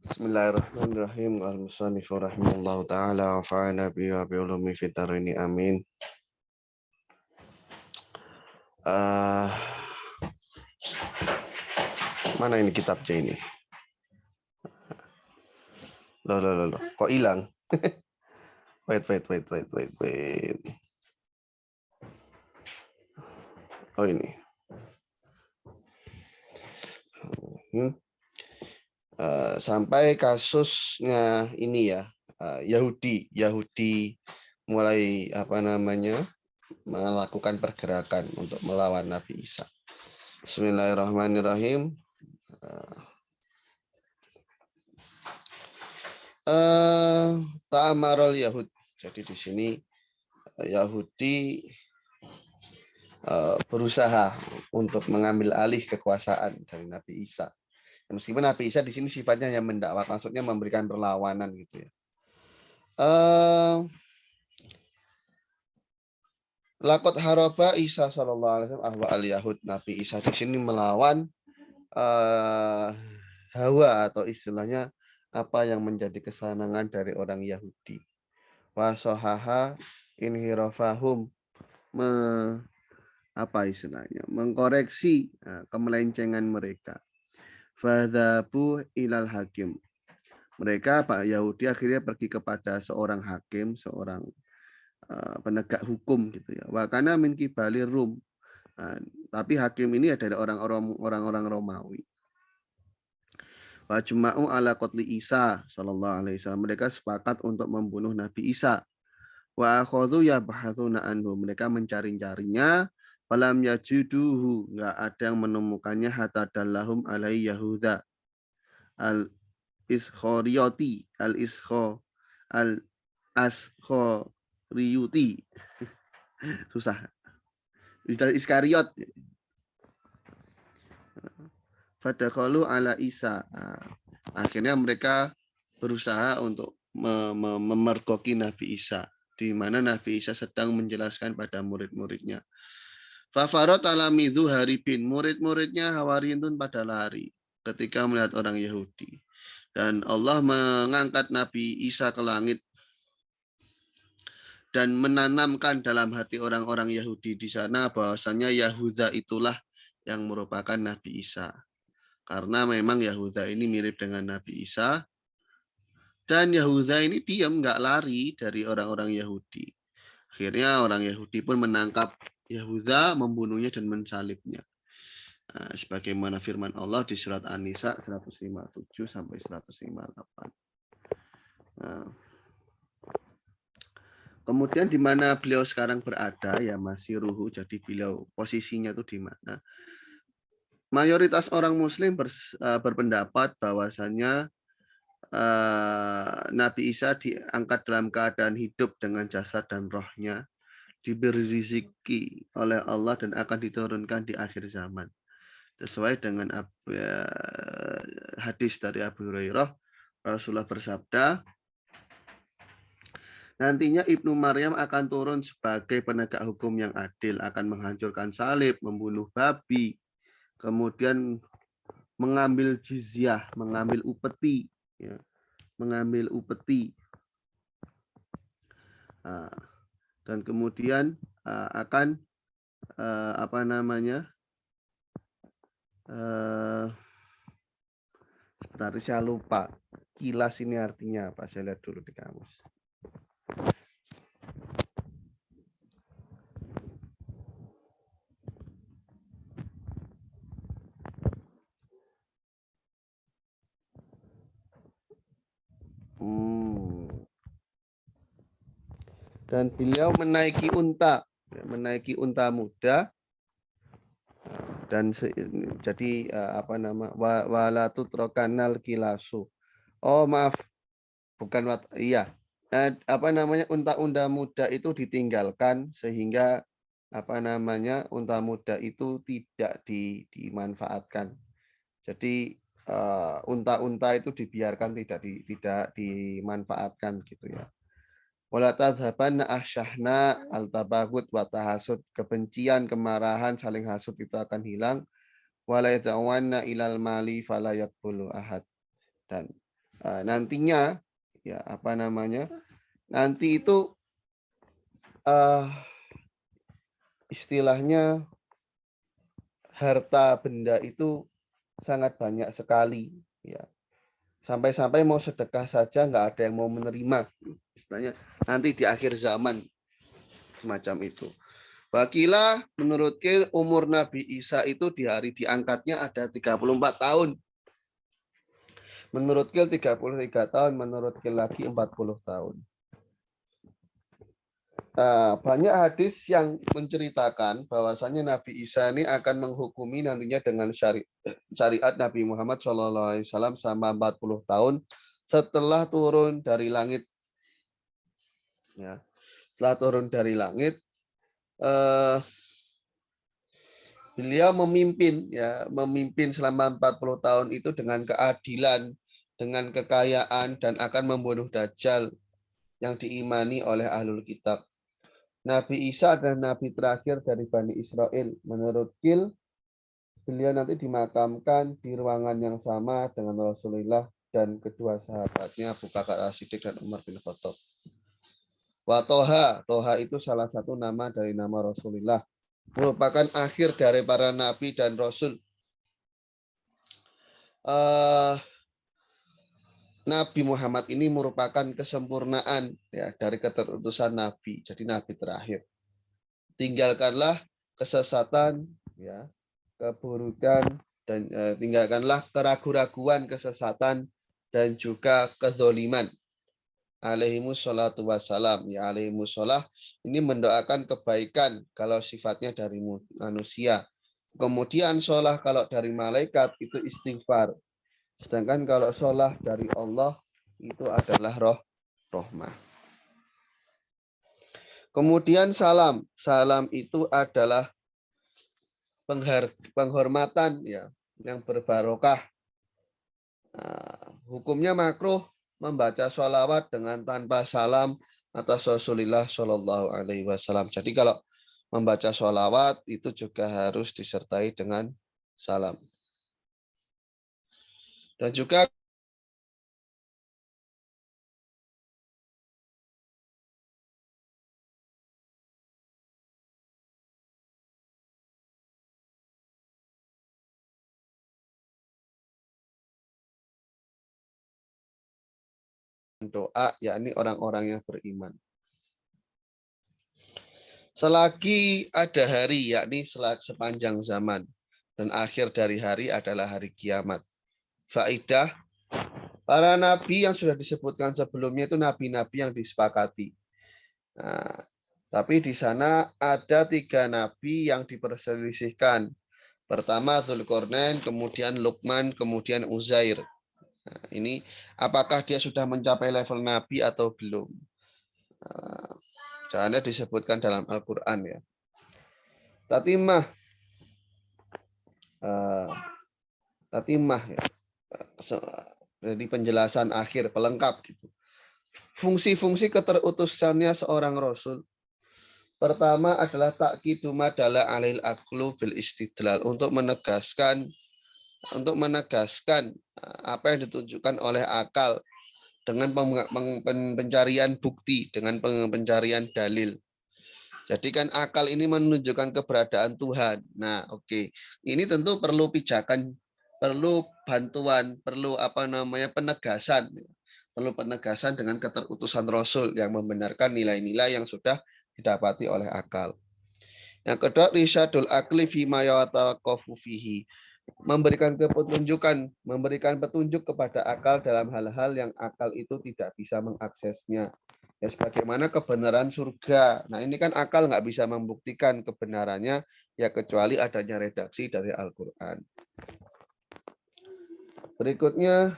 Bismillahirrahmanirrahim. Al-Musannifu rahimahullahu ta'ala wa fa'ana biha bi'ulumi fitarini amin. Mana ini kitabnya ini? Loh. Kok hilang? Wait. Oh ini. Sampai kasusnya ini ya, Yahudi mulai melakukan pergerakan untuk melawan Nabi Isa. Bismillahirrahmanirrahim. Ta'amarul Yahud. Jadi di sini Yahudi berusaha untuk mengambil alih kekuasaan dari Nabi Isa. Meskipun Nabi Isa di sini sifatnya yang mendakwah, maksudnya memberikan perlawanan gitu ya. Lakot haroba Isa sallallahu alaihi wasallam ahwa al Yahud. Nabi Isa di sini melawan hawa atau istilahnya apa yang menjadi kesenangan dari orang Yahudi. Wasohaha inhirafahum mengkoreksi kemelencengan mereka. Fadhabu ilal hakim. Mereka Pak Yahudi akhirnya pergi kepada seorang hakim, seorang penegak hukum gitu ya. Wa kana min kibali Rum. Tapi hakim ini adalah orang-orang Romawi. Wa juma'u ala qatli Isa sallallahu alaihi wasallam. Mereka sepakat untuk membunuh Nabi Isa. Wa akhadhu yabhatsuna anhu. Mereka mencari-carinya. Falam yajiduhu, enggak ada yang menemukannya hatta dallahum alai Yahuda al-Iskhoriyoti al-Askhoriyuti. Susah. Iskariot. Fadakhalu ala Isa. Akhirnya mereka berusaha untuk memergoki Nabi Isa, di mana Nabi Isa sedang menjelaskan pada murid-muridnya. Fafarot alamidu haribin. Murid-muridnya Hawariyun pada lari ketika melihat orang Yahudi. Dan Allah mengangkat Nabi Isa ke langit dan menanamkan dalam hati orang-orang Yahudi di sana bahwasanya Yahuda itulah yang merupakan Nabi Isa. Karena memang Yahuda ini mirip dengan Nabi Isa. Dan Yahuda ini diam, nggak lari dari orang-orang Yahudi. Akhirnya orang Yahudi pun menangkap Yahuda, membunuhnya dan mensalibnya. Sebagaimana firman Allah di surat An-Nisa 157 sampai 158. Kemudian di mana beliau sekarang berada ya masih ruhu, jadi beliau posisinya itu di mana? Mayoritas orang Muslim berpendapat bahwasannya Nabi Isa diangkat dalam keadaan hidup dengan jasad dan rohnya, diberi rezeki oleh Allah dan akan diturunkan di akhir zaman. Sesuai dengan hadis dari Abu Hurairah, Rasulullah bersabda, nantinya Ibnu Maryam akan turun sebagai penegak hukum yang adil, akan menghancurkan salib, membunuh babi, kemudian mengambil jizyah, mengambil upeti, ya, dan kemudian akan sebentar saya lupa kilas ini artinya apa, saya lihat dulu di kamus. Dan beliau menaiki unta muda, dan jadi walatut rokanal kilasu. Oh maaf, bukan unta muda itu ditinggalkan sehingga unta muda itu tidak dimanfaatkan. Jadi unta-unta itu dibiarkan tidak dimanfaatkan gitu ya. Wala tadhabanna ahsyahna al-tabaghut wa tahasud. Kebencian, kemarahan, saling hasud itu akan hilang. Wala yata'awanna ilal mali fala yaqbulu ahad. Dan Nantinya ya apa namanya? Nanti itu istilahnya harta benda itu sangat banyak sekali ya. Sampai-sampai mau sedekah saja nggak ada yang mau menerima. Istilahnya nanti di akhir zaman semacam itu. Wakilah menurut Kil umur Nabi Isa itu di hari diangkatnya ada 34 tahun. Menurut Kil 33 tahun, menurut Kil lagi 40 tahun. Banyak hadis yang menceritakan bahwasanya Nabi Isa ini akan menghukumi nantinya dengan syariat Nabi Muhammad SAW selama 40 tahun setelah turun dari langit. Ya, setelah turun dari langit, beliau memimpin selama 40 tahun itu dengan keadilan, dengan kekayaan, dan akan membunuh Dajjal yang diimani oleh ahlul kitab. Nabi Isa adalah nabi terakhir dari Bani Israel. Menurut Kil, beliau nanti dimakamkan di ruangan yang sama dengan Rasulullah dan kedua sahabatnya Abu Bakar As-Siddiq dan Umar bin Khattab. Wa Toha, Toha itu salah satu nama dari nama Rasulullah. Merupakan akhir dari para nabi dan rasul. Nabi Muhammad ini merupakan kesempurnaan ya dari keterutusan nabi. Jadi nabi terakhir. Tinggalkanlah kesesatan, ya, keburukan dan tinggalkanlah keraguan-raguan, kesesatan dan juga kezoliman. Alaihimus sholatu wassalam. Ya alaihimus sholah ini mendoakan kebaikan kalau sifatnya dari manusia. Kemudian sholah kalau dari malaikat itu istighfar. Sedangkan kalau sholah dari Allah itu adalah rahmah. Kemudian salam. Salam itu adalah penghormatan ya yang berbarokah. Hukumnya makruh membaca sholawat dengan tanpa salam atas Rasulullah Shallallahu Alaihi Wasallam. Jadi kalau membaca sholawat itu juga harus disertai dengan salam. Dan juga doa yakni orang-orang yang beriman. Selagi ada hari yakni sepanjang zaman dan akhir dari hari adalah hari kiamat. Faidah para nabi yang sudah disebutkan sebelumnya itu nabi-nabi yang disepakati. Nah, tapi di sana ada 3 nabi yang diperselisihkan. Pertama Dzulqarnain, kemudian Luqman, kemudian Uzair. Nah, ini apakah dia sudah mencapai level nabi atau belum? Jangan disebutkan dalam Al-Quran ya. Tatimah ya. Jadi penjelasan akhir pelengkap gitu. Fungsi-fungsi keterutusannya seorang rasul. Pertama adalah takidu madala alil aqlu bil istidlal untuk menegaskan apa yang ditunjukkan oleh akal dengan pencarian bukti, dengan pencarian dalil. Jadi kan akal ini menunjukkan keberadaan Tuhan. Nah, oke. Ini tentu perlu pijakan, perlu bantuan, perlu penegasan. Perlu penegasan dengan keterutusan Rasul yang membenarkan nilai-nilai yang sudah didapati oleh akal. Yang kedua, risyadul akli fima yatawaqqafu fihi. Memberikan petunjuk kepada akal dalam hal-hal yang akal itu tidak bisa mengaksesnya. Ya, sebagaimana kebenaran surga. Nah, ini kan akal nggak bisa membuktikan kebenarannya, ya kecuali adanya redaksi dari Al-Quran. Berikutnya,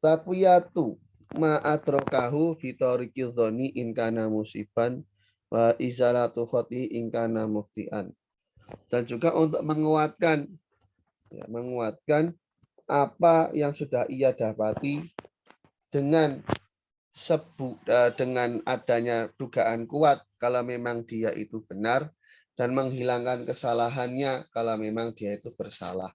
taqwiyatu ma'adrokahu fitorikil dhoni inkana musiban wa izalatu khoti inkana muftian. Dan juga untuk menguatkan apa yang sudah ia dapati dengan dengan adanya dugaan kuat kalau memang dia itu benar dan menghilangkan kesalahannya kalau memang dia itu bersalah.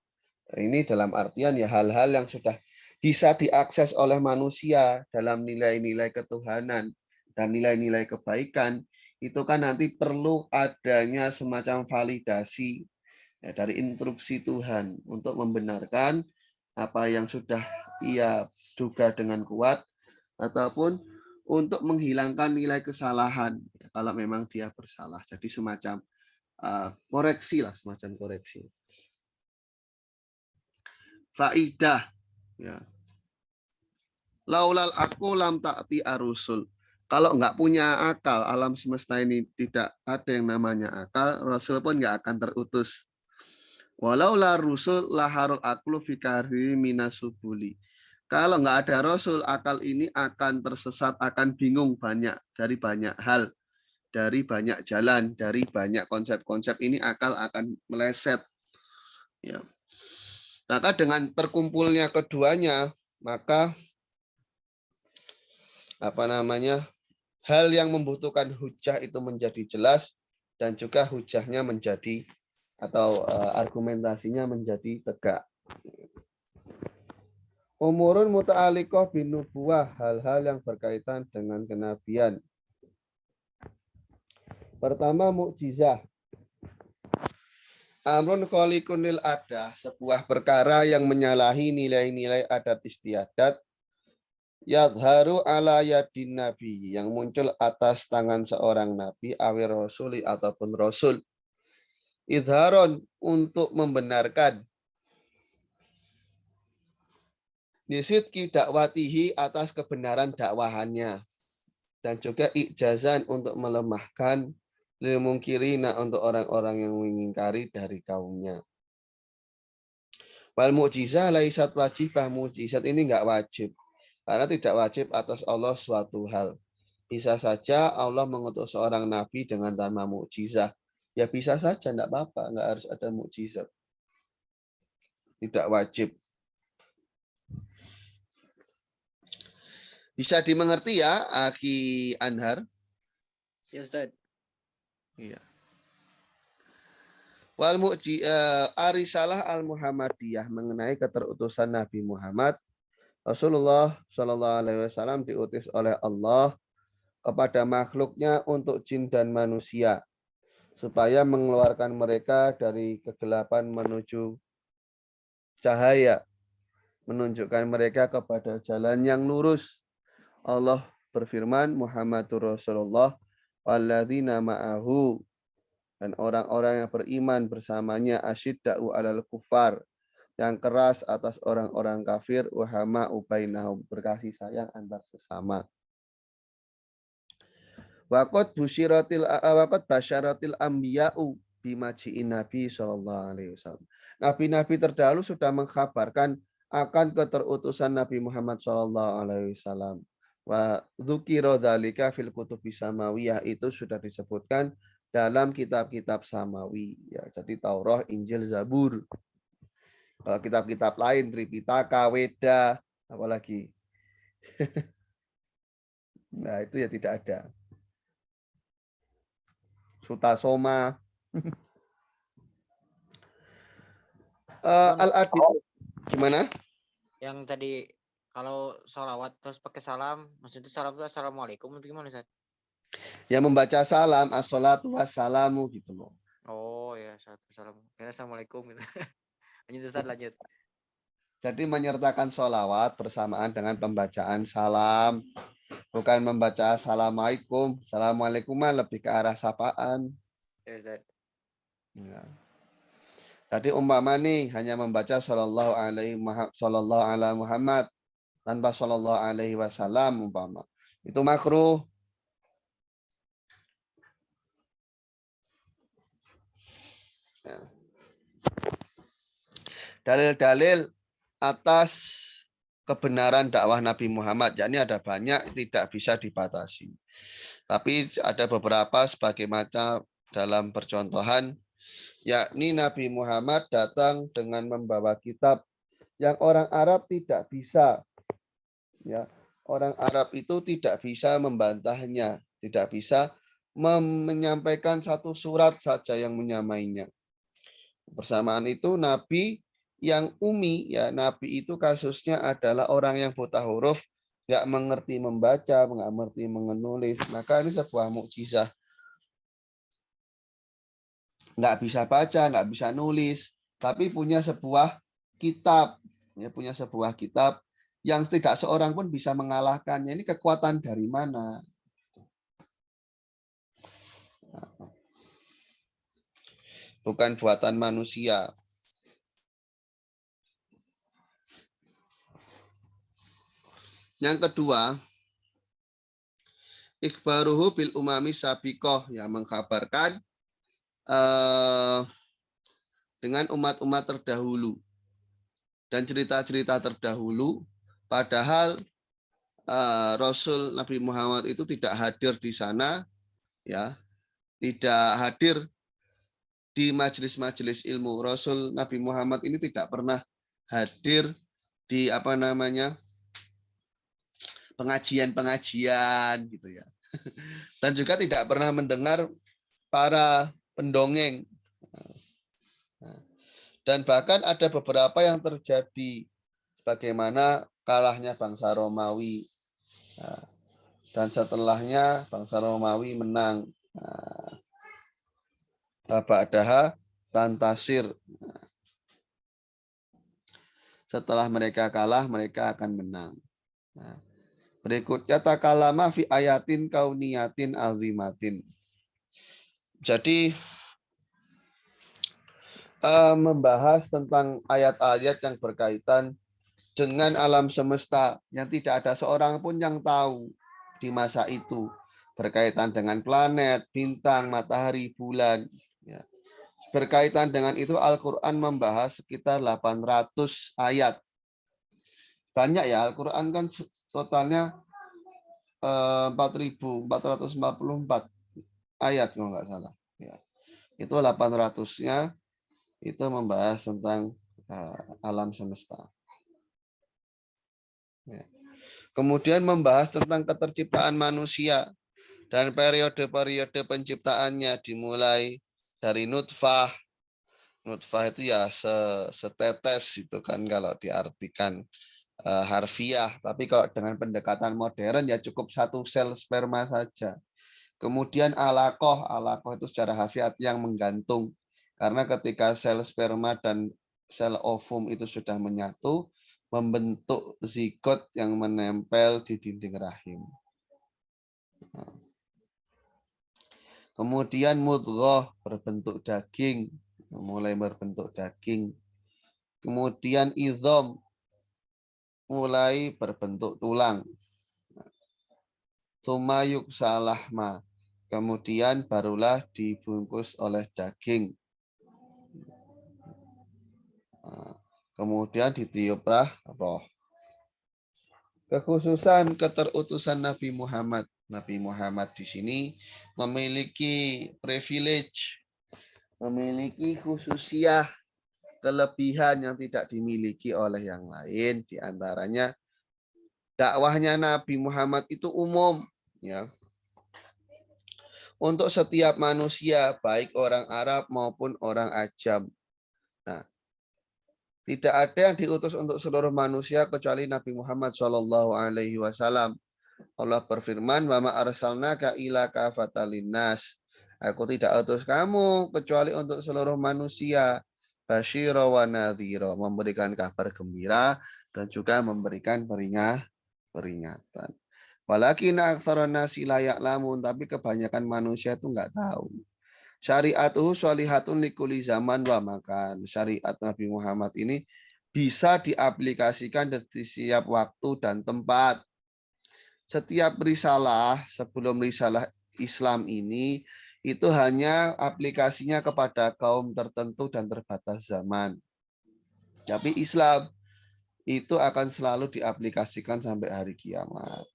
Ini dalam artian ya hal-hal yang sudah bisa diakses oleh manusia dalam nilai-nilai ketuhanan dan nilai-nilai kebaikan, itu kan nanti perlu adanya semacam validasi ya, dari instruksi Tuhan untuk membenarkan apa yang sudah ia duga dengan kuat ataupun untuk menghilangkan nilai kesalahan ya, kalau memang dia bersalah. Jadi semacam koreksi lah, semacam koreksi. Faidah ya. Laulal aku lam ta'ti arusul. Kalau nggak punya akal, alam semesta ini tidak ada yang namanya akal, Rasul pun nggak akan terutus. Walau la rusul laharul aklu fikari minasubuli. Kalau nggak ada Rasul, akal ini akan tersesat, akan bingung banyak dari banyak hal, dari banyak jalan, dari banyak konsep-konsep ini akal akan meleset. Ya. Maka dengan terkumpulnya keduanya, maka hal yang membutuhkan hujah itu menjadi jelas dan juga hujahnya menjadi atau argumentasinya menjadi tegak. Umurun muta'alikoh bin nubuwah, hal-hal yang berkaitan dengan kenabian. Pertama, mukjizah. Amrun khaliqunil adah, sebuah perkara yang menyalahi nilai-nilai adat istiadat. Yadharu ala yadin nabi, yang muncul atas tangan seorang nabi, awir rasuli ataupun rasul. Idharon, untuk membenarkan. Nisidki dakwatihi, atas kebenaran dakwahannya. Dan juga ijazan, untuk melemahkan lil mungkirina, untuk orang-orang yang mengingkari dari kaumnya. Wal mukjizah laisat wajibah, mukjizat ini enggak wajib. Karena tidak wajib atas Allah suatu hal. Bisa saja Allah mengutus seorang nabi dengan tanpa mukjizah. Ya bisa saja, enggak apa-apa, enggak harus ada mukjizat. Tidak wajib. Bisa dimengerti ya, Aki Anhar? Ya, Ustaz. Iya. Wal Arisalah al-Muhammadiyah, mengenai keterutusan Nabi Muhammad. Rasulullah Shallallahu Alaihi Wasallam diutus oleh Allah kepada makhluknya untuk jin dan manusia, supaya mengeluarkan mereka dari kegelapan menuju cahaya, menunjukkan mereka kepada jalan yang lurus. Allah berfirman, Muhammadur Rasulullah walladzina ma'ahu, dan orang-orang yang beriman bersamanya, asyidda'u alal kufar, yang keras atas orang-orang kafir, wahama ubainahum, berkasih sayang antar sesama. Waqad basyaratil anbiya'u bimaji'in Nabi sallallahu alaihi wasallam. Nabi-nabi terdahulu sudah mengkhabarkan akan keterutusan Nabi Muhammad sallallahu alaihi wasallam. Wa dzukira dzalika fil kutubi samawiyah, itu sudah disebutkan dalam kitab-kitab samawi ya. Jadi Taurat, Injil, Zabur. Kalau kitab-kitab lain Tripitaka, Weda, apalagi. Nah, itu ya tidak ada. Sutasoma. Al-Adil. Gimana? Yang tadi kalau sholawat terus pakai salam, maksudnya salam itu assalamualaikum itu gimana, Ustaz? Ya membaca salam, as-salatu wassalamu gitu loh. Oh ya, salam. Assalamualaikum gitu. Lanjut, Ustaz, lanjut. Jadi menyertakan sholawat bersamaan dengan pembacaan salam. Bukan membaca assalamualaikum. Assalamualaikum lebih ke arah sapaan. Ya, Ustaz. Ya. Jadi umpama nih hanya membaca sallallahu alaihi Muhammad tanpa sallallahu alaihi wasallam umpama. Itu makruh. Ya. Dalil-dalil atas kebenaran dakwah Nabi Muhammad, yakni ada banyak, tidak bisa dibatasi. Tapi ada beberapa sebagai macam dalam percontohan, yakni Nabi Muhammad datang dengan membawa kitab yang orang Arab tidak bisa ya orang Arab itu tidak bisa membantahnya, tidak bisa menyampaikan satu surat saja yang menyamainya. Bersamaan itu Nabi yang umi, ya Nabi itu kasusnya adalah orang yang buta huruf, nggak mengerti membaca, nggak mengerti menulis. Maka ini sebuah mukjizat. Nggak bisa baca, nggak bisa nulis, tapi punya sebuah kitab, ya punya sebuah kitab yang tidak seorang pun bisa mengalahkannya. Ini kekuatan dari mana? Bukan buatan manusia. Yang kedua, ikhbaruhu bil umami sabiqoh, yang mengkabarkan dengan umat-umat terdahulu dan cerita-cerita terdahulu, padahal Rasul Nabi Muhammad itu tidak hadir di sana, ya, tidak hadir di majelis-majelis ilmu. Rasul Nabi Muhammad ini tidak pernah hadir di pengajian-pengajian gitu ya. Dan juga tidak pernah mendengar para pendongeng. Dan bahkan ada beberapa yang terjadi sebagaimana kalahnya bangsa Romawi. Dan setelahnya bangsa Romawi menang. Ba'daha tantasir. Setelah mereka kalah, mereka akan menang. Berikutnya takalama fi ayatin kauniyatin azimatin. Jadi membahas tentang ayat-ayat yang berkaitan dengan alam semesta yang tidak ada seorang pun yang tahu di masa itu, berkaitan dengan planet, bintang, matahari, bulan. Ya. Berkaitan dengan itu Al-Quran membahas sekitar 800 ayat. Banyak ya, Al-Quran kan totalnya 4.444 ayat kalau nggak salah. Ya. Itu 800-nya itu membahas tentang alam semesta. Ya. Kemudian membahas tentang keterciptaan manusia dan periode-periode penciptaannya dimulai dari nutfah. Nutfah itu ya setetes itu kan kalau diartikan harfiah. Tapi kalau dengan pendekatan modern ya cukup satu sel sperma saja. Kemudian alaqoh. Alaqoh itu secara harfiah yang menggantung. Karena ketika sel sperma dan sel ovum itu sudah menyatu, membentuk zigot yang menempel di dinding rahim. Kemudian mudghah berbentuk daging, mulai berbentuk daging. Kemudian idham mulai berbentuk tulang. Sumayuk salahma. Kemudian barulah dibungkus oleh daging. Kemudian ditiuplah roh. Kekhususan keterutusan Nabi Muhammad. Nabi Muhammad di sini memiliki privilege, memiliki khususiah, kelebihan yang tidak dimiliki oleh yang lain. Di antaranya dakwahnya Nabi Muhammad itu umum, ya, untuk setiap manusia, baik orang Arab maupun orang Ajam. Nah, tidak ada yang diutus untuk seluruh manusia kecuali Nabi Muhammad SAW. Allah berfirman, "Wa ma arsalnaka ila kafatan linnas." Aku tidak utus kamu kecuali untuk seluruh manusia, basyira wa nadhira, memberikan kabar gembira dan juga memberikan peringatan. Walakin aktsaran nasi la ya'lamun, tapi kebanyakan manusia itu enggak tahu. Syariatuhu sholihatun likuli zaman wa makan. Syariat Nabi Muhammad ini bisa diaplikasikan di setiap waktu dan tempat. Setiap risalah sebelum risalah Islam ini itu hanya aplikasinya kepada kaum tertentu dan terbatas zaman. Tapi Islam itu akan selalu diaplikasikan sampai hari kiamat.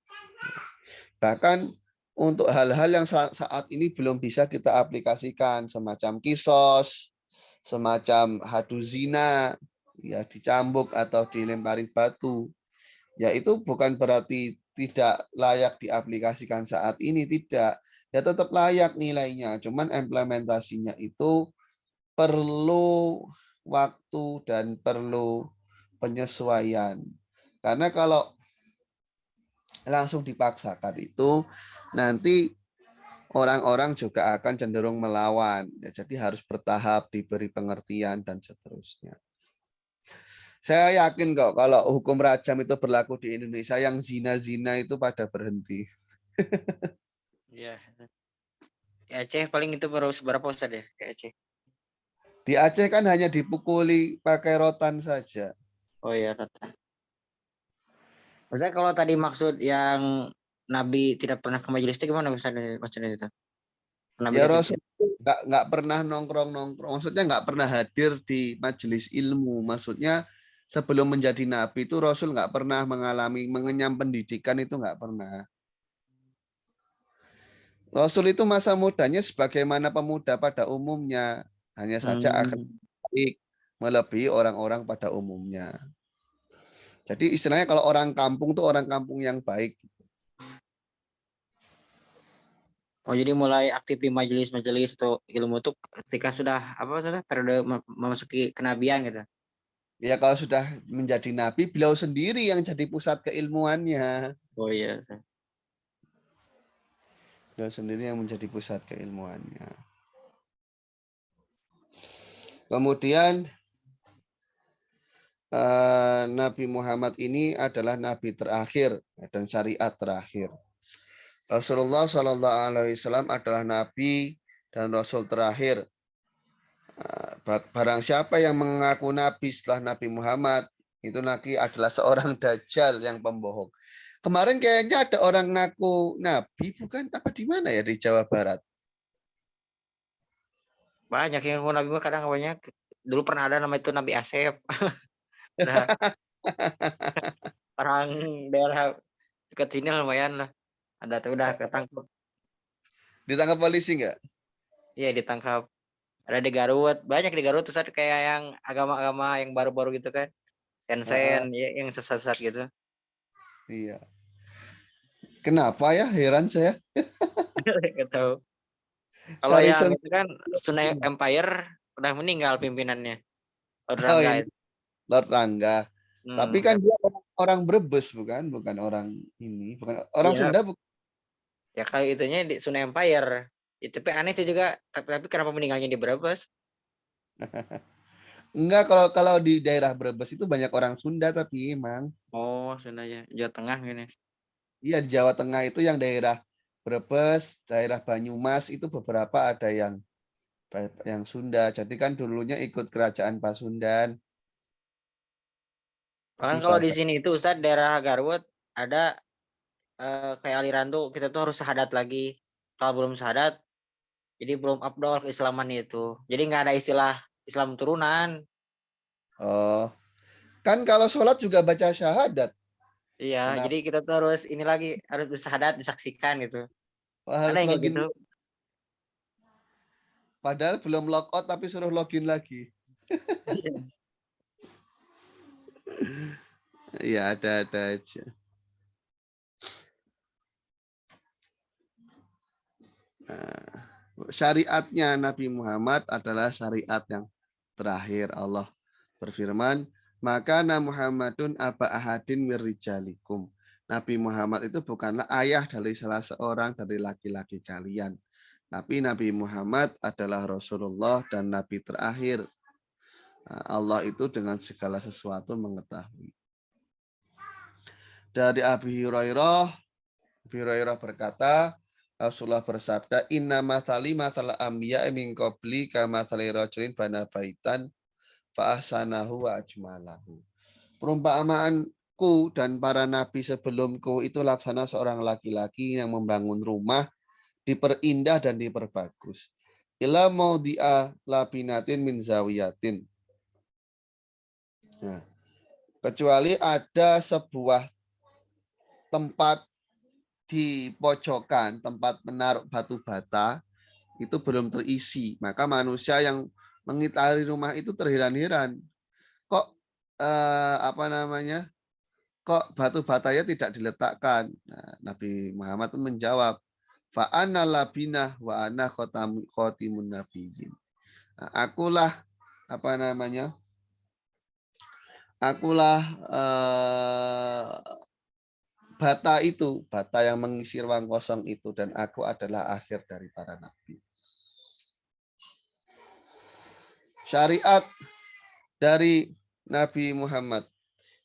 Bahkan untuk hal-hal yang saat ini belum bisa kita aplikasikan, semacam kisos, semacam hadu zina, ya dicambuk atau dilempari batu, ya itu bukan berarti tidak layak diaplikasikan saat ini, tidak. Ya tetap layak nilainya, cuman implementasinya itu perlu waktu dan perlu penyesuaian. Karena kalau langsung dipaksakan itu nanti orang-orang juga akan cenderung melawan. Ya, jadi harus bertahap, diberi pengertian dan seterusnya. Saya yakin kok kalau hukum rajam itu berlaku di Indonesia, yang zina-zina itu pada berhenti. Iya. Di Aceh paling itu baru seberapa Ustaz ya? Ke Aceh. Di Aceh kan hanya dipukuli pakai rotan saja. Oh iya, kata. Ustaz kalau tadi maksud yang Nabi tidak pernah ke majelis itu gimana Ustaz maksudnya itu? Nabi Ya ketika Rasul nggak pernah nongkrong-nongkrong. Maksudnya nggak pernah hadir di majelis ilmu. Maksudnya sebelum menjadi nabi itu Rasul nggak pernah mengalami mengenyam pendidikan, itu nggak pernah. Rasul itu masa mudanya sebagaimana pemuda pada umumnya. Hanya saja akan baik melebihi orang-orang pada umumnya. Jadi istilahnya kalau orang kampung tuh orang kampung yang baik. Oh jadi mulai aktif di majelis-majelis atau ilmu itu ketika sudah apa tuh periode memasuki kenabian gitu. Ya kalau sudah menjadi nabi, beliau sendiri yang jadi pusat keilmuannya. Oh iya. Beliau sendiri yang menjadi pusat keilmuannya. Kemudian Nabi Muhammad ini adalah nabi terakhir dan syariat terakhir. Rasulullah Shallallahu Alaihi Wasallam adalah nabi dan rasul terakhir. Barang siapa yang mengaku nabi setelah Nabi Muhammad, itu nanti adalah seorang dajjal yang pembohong. Kemarin kayaknya ada orang ngaku nabi, bukan apa di mana ya, di Jawa Barat. Banyak yang mau Nabi kadang banyak. Dulu pernah ada nama itu Nabi Asep. Nah, orang daerah dekat sini lumayan lah. Ada tuh udah ketangkep. Ditangkap polisi nggak? Iya ditangkap. Ada di Garut. Banyak di Garut terus ada kayak yang agama-agama yang baru-baru gitu kan. Sen-sen ya, yang sesat-sesat gitu. Iya. Kenapa ya? Heran saya. Gak tahu. Kalau Cari yang sen. itu kan Sunai Empire udah meninggal pimpinannya. Lord Oh Rangga ini itu. Lord Rangga. Tapi kan Ya, dia orang Brebes, bukan orang ini, bukan orang iya, Sunda. Bukan. ya kali itunya di Sunai Empire. Ya, tapi aneh sih juga. Tapi kenapa meninggalnya di Brebes? Enggak, kalau di daerah Brebes itu banyak orang Sunda, tapi emang Oh, Sundanya Jawa Tengah gini. iya di Jawa Tengah itu yang daerah Brebes, daerah Banyumas itu beberapa ada yang Sunda. Jadi kan dulunya ikut kerajaan Pasundan. Bahkan Jadi kalau di bahasa. sini itu Ustadz daerah Garut ada kayak aliran tuh kita tuh harus syahadat lagi. Kalau belum syahadat, jadi belum abdol keislaman itu. Jadi nggak ada istilah Islam turunan. Oh, kan kalau sholat juga baca syahadat. Iya, Kenapa? jadi kita tuh harus ini lagi harus bersyahadat disaksikan gitu. Ada Harus yang kayak login. gitu. Padahal belum logout tapi suruh login lagi. Iya, ada aja. Nah, syariatnya Nabi Muhammad adalah syariat yang terakhir. Allah berfirman, maka Muhammadun aba ahadin mirrijalikum. Nabi Muhammad itu bukanlah ayah dari salah seorang dari laki-laki kalian. Tapi Nabi Muhammad adalah Rasulullah dan Nabi terakhir. Nah, Allah itu dengan segala sesuatu mengetahui. Dari Abi Hurairah berkata, Rasulullah bersabda, Inna mathali masalah ambiya min qabli kama mathali rajulin bana baitan fa'ahsanahu wa ajmalahu. Perumpamaanku dan para nabi sebelumku itu laksana seorang laki-laki yang membangun rumah, diperindah dan diperbagus. Ila maudhi'a labinatin min zawiyatin. Nah, kecuali ada sebuah tempat di pojokan, tempat menaruh batu bata, itu belum terisi. Maka manusia yang mengitari rumah itu terheran-heran. Kok apa namanya? kok batu batanya tidak diletakkan? Nah, Nabi Muhammad menjawab, fa ana labinah wa ana khotimun nabiyyin. Nah, akulah apa namanya? Akulah bata itu, bata yang mengisi ruang kosong itu, dan aku adalah akhir dari para nabi. Syariat dari Nabi Muhammad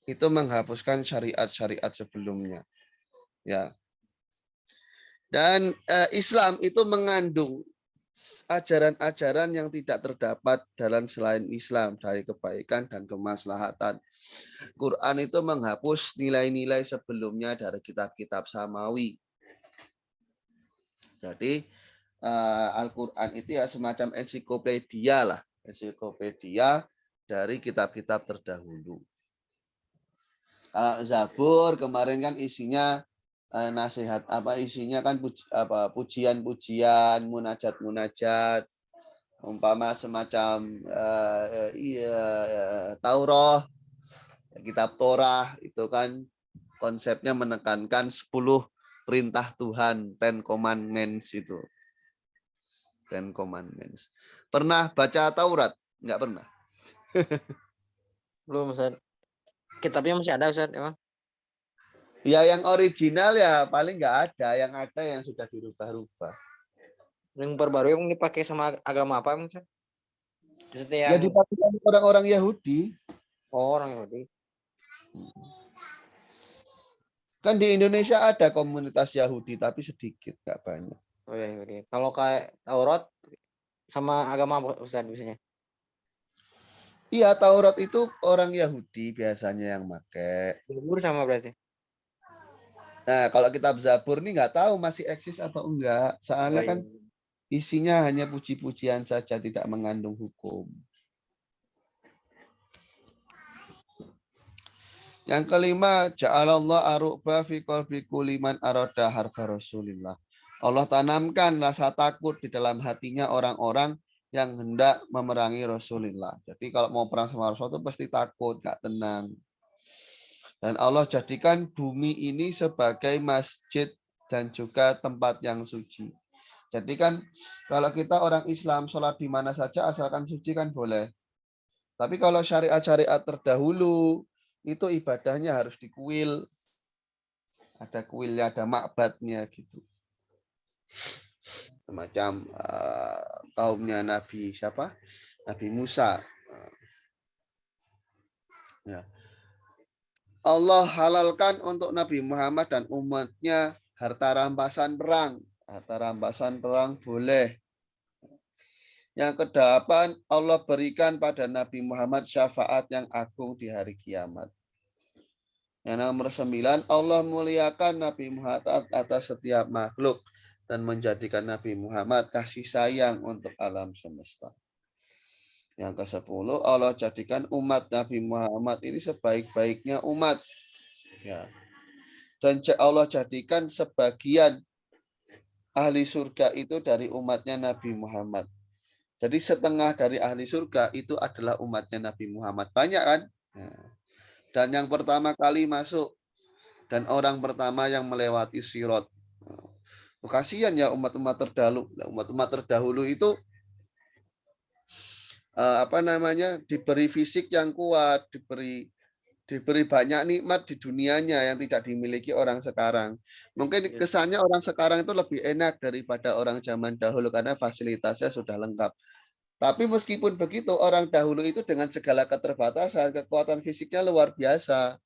itu menghapuskan syariat-syariat sebelumnya. Ya. Dan Islam itu mengandung ajaran-ajaran yang tidak terdapat dalam selain Islam dari kebaikan dan kemaslahatan. Quran itu menghapus nilai-nilai sebelumnya dari kitab-kitab samawi. Jadi Al-Quran itu ya semacam ensiklopedia lah, ensiklopedia dari kitab-kitab terdahulu. Zabur kemarin kan isinya nasihat isinya kan pujian-pujian, munajat-munajat, umpama semacam Taurat, kitab Torah itu kan konsepnya menekankan 10 perintah Tuhan, 10 commandments itu. 10 commandments. Pernah baca Taurat? Enggak pernah. Belum, Ustaz. Kitabnya masih ada, Ustaz, emang? Ya yang original ya paling nggak ada, yang ada yang sudah dirubah-rubah. Yang terbaru yang dipakai sama agama apa, Ustaz? Maksudnya Ya yang dipakai orang-orang Yahudi. orang Yahudi. Kan di Indonesia ada komunitas Yahudi tapi sedikit, nggak banyak. Oh ya, Yahudi. Kalau kayak Taurat sama agama apa, Ustaz, biasanya? Iya, Taurat itu orang Yahudi biasanya yang pakai. Zabur sama berarti. Nah, kalau kitab Zabur ini nggak tahu masih eksis atau enggak. Soalnya Oh, kan iya. isinya hanya puji-pujian saja, tidak mengandung hukum. Yang kelima, ja'alallah aru'ba fi qalbi kulli man arada harba Rasulillah. Allah tanamkan rasa takut di dalam hatinya orang-orang yang hendak memerangi Rasulullah. Jadi kalau mau perang sama Rasul itu pasti takut, nggak tenang. Dan Allah jadikan bumi ini sebagai masjid dan juga tempat yang suci. Jadi kan kalau kita orang Islam sholat di mana saja asalkan suci kan boleh. Tapi kalau syariat-syariat terdahulu itu ibadahnya harus di kuil. Ada kuilnya, ada makbadnya gitu. Semacam kaumnya Nabi siapa? Nabi Musa. Ya. Allah halalkan untuk Nabi Muhammad dan umatnya harta rampasan perang. Harta rampasan perang boleh. Yang kedelapan, Allah berikan pada Nabi Muhammad syafaat yang agung di hari kiamat. Yang nomor 9, Allah muliakan Nabi Muhammad atas setiap makhluk dan menjadikan Nabi Muhammad kasih sayang untuk alam semesta. Yang ke-10, Allah jadikan umat Nabi Muhammad ini sebaik-baiknya umat. Ya. Dan Allah jadikan sebagian ahli surga itu dari umatnya Nabi Muhammad. Jadi setengah dari ahli surga itu adalah umatnya Nabi Muhammad. Banyak kan? Dan yang pertama kali masuk dan orang pertama yang melewati Sirat. Kasihan ya umat-umat terdahulu. Umat-umat terdahulu itu diberi fisik yang kuat, diberi banyak nikmat di dunianya yang tidak dimiliki orang sekarang. Mungkin kesannya orang sekarang itu lebih enak daripada orang zaman dahulu karena fasilitasnya sudah lengkap. Tapi meskipun begitu, orang dahulu itu dengan segala keterbatasan, kekuatan fisiknya luar biasa.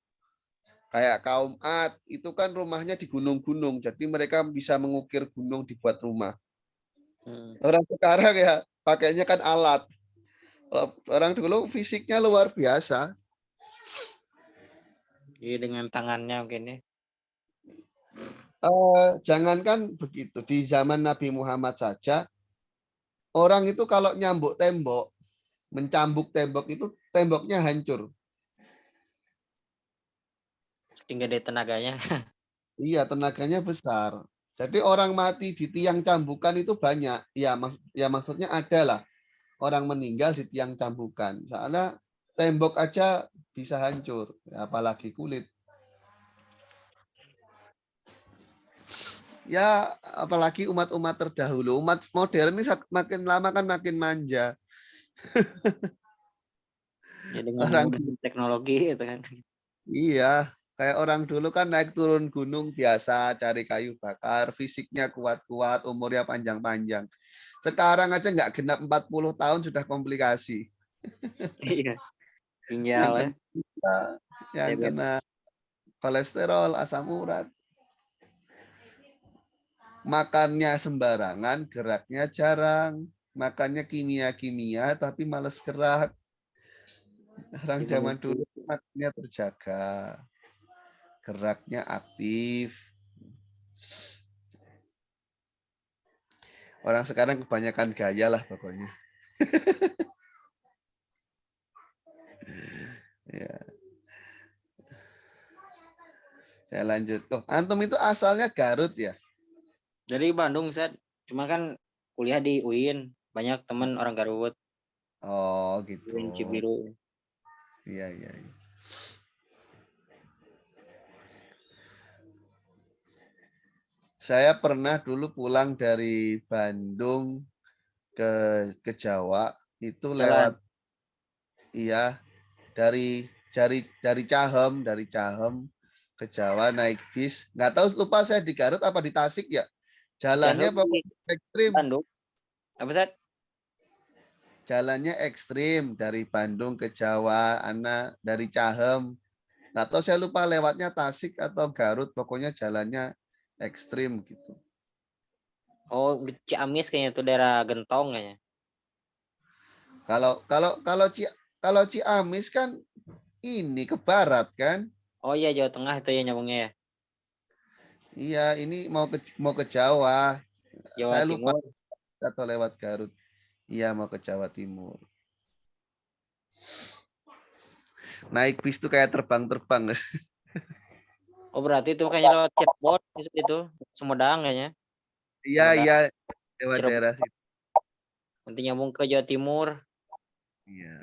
Kayak kaum Ad, itu kan rumahnya di gunung-gunung, jadi mereka bisa mengukir gunung dibuat rumah. Orang sekarang ya pakainya kan alat. Orang dulu fisiknya luar biasa. Jadi dengan tangannya mungkin ya. Jangankan begitu, di zaman Nabi Muhammad saja, orang itu kalau nyambuk tembok, mencambuk tembok itu temboknya hancur. Tinggal dari tenaganya. Iya, tenaganya besar. Jadi orang mati di tiang cambukan itu banyak. Ya maksudnya ada lah orang meninggal di tiang cambukan. Soalnya tembok aja bisa hancur, apalagi kulit. Ya, apalagi umat-umat terdahulu. Umat modern ini makin lama kan makin manja. Ya dengan Orang mudahnya teknologi gitu kan. iya, kayak orang dulu kan naik turun gunung biasa, cari kayu bakar, fisiknya kuat-kuat, umurnya panjang-panjang. Sekarang aja nggak genap 40 tahun sudah komplikasi. Iya, ginjal Yang ya, kena, yang kena diabetes. kolesterol, asam urat. Makannya sembarangan, geraknya jarang. Makannya kimia-kimia, tapi males gerak. Orang Jadi zaman dulu makannya terjaga, geraknya aktif. Orang sekarang kebanyakan gaya lah pokoknya. Ya, saya lanjut. Oh, antum itu asalnya Garut ya? dari Bandung, Ustaz. Cuma kan kuliah di UIN, banyak teman orang Garut, Oh, gitu. UIN Cibiru. Iya, iya, iya. Saya pernah dulu pulang dari Bandung ke Jawa itu lewat Jalan. iya dari Cahem ke Jawa naik bis. Nggak tahu lupa saya di Garut apa di Tasik ya. Jalannya Cicahem di pokoknya ekstrim. Bandung. Apa, Ustaz? Jalannya ekstrim dari Bandung ke Jawa, anak dari Cahem. Nggak tahu saya lupa lewatnya Tasik atau Garut, pokoknya jalannya ekstrim gitu. Oh, di Ciamis kayaknya tuh daerah Gentong kayaknya. Kalau kalau kalau kalau Ciamis kan ini ke barat kan? Oh iya, Jawa Tengah itu ya nyambungnya ya. Iya, ini mau ke Jawa. Jawa Saya lupa Timur. atau lewat Garut. Iya, mau ke Jawa Timur. Naik bis tuh kayak terbang-terbang. Oh, berarti itu kayaknya lewat Cirebon itu, Sumedang kayaknya. Iya, Sumedang, iya, lewat Cirebon. daerah situ. Nanti nyambung ke Jawa Timur. Iya.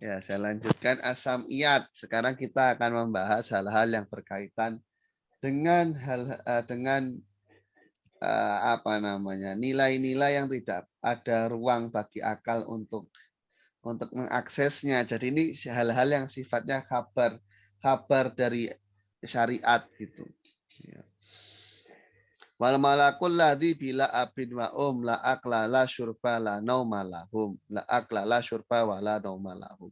Ya, saya lanjutkan asam iyat. Sekarang kita akan membahas hal-hal yang berkaitan dengan apa namanya? Nilai-nilai yang tidak ada ruang bagi akal untuk mengaksesnya. Jadi ini hal-hal yang sifatnya kabar dari syariat gitu. Ya. Wal malakul ladzi bila abin wa la akla la syurba la nauma lahum la akla la syurba wa la nauma lahum.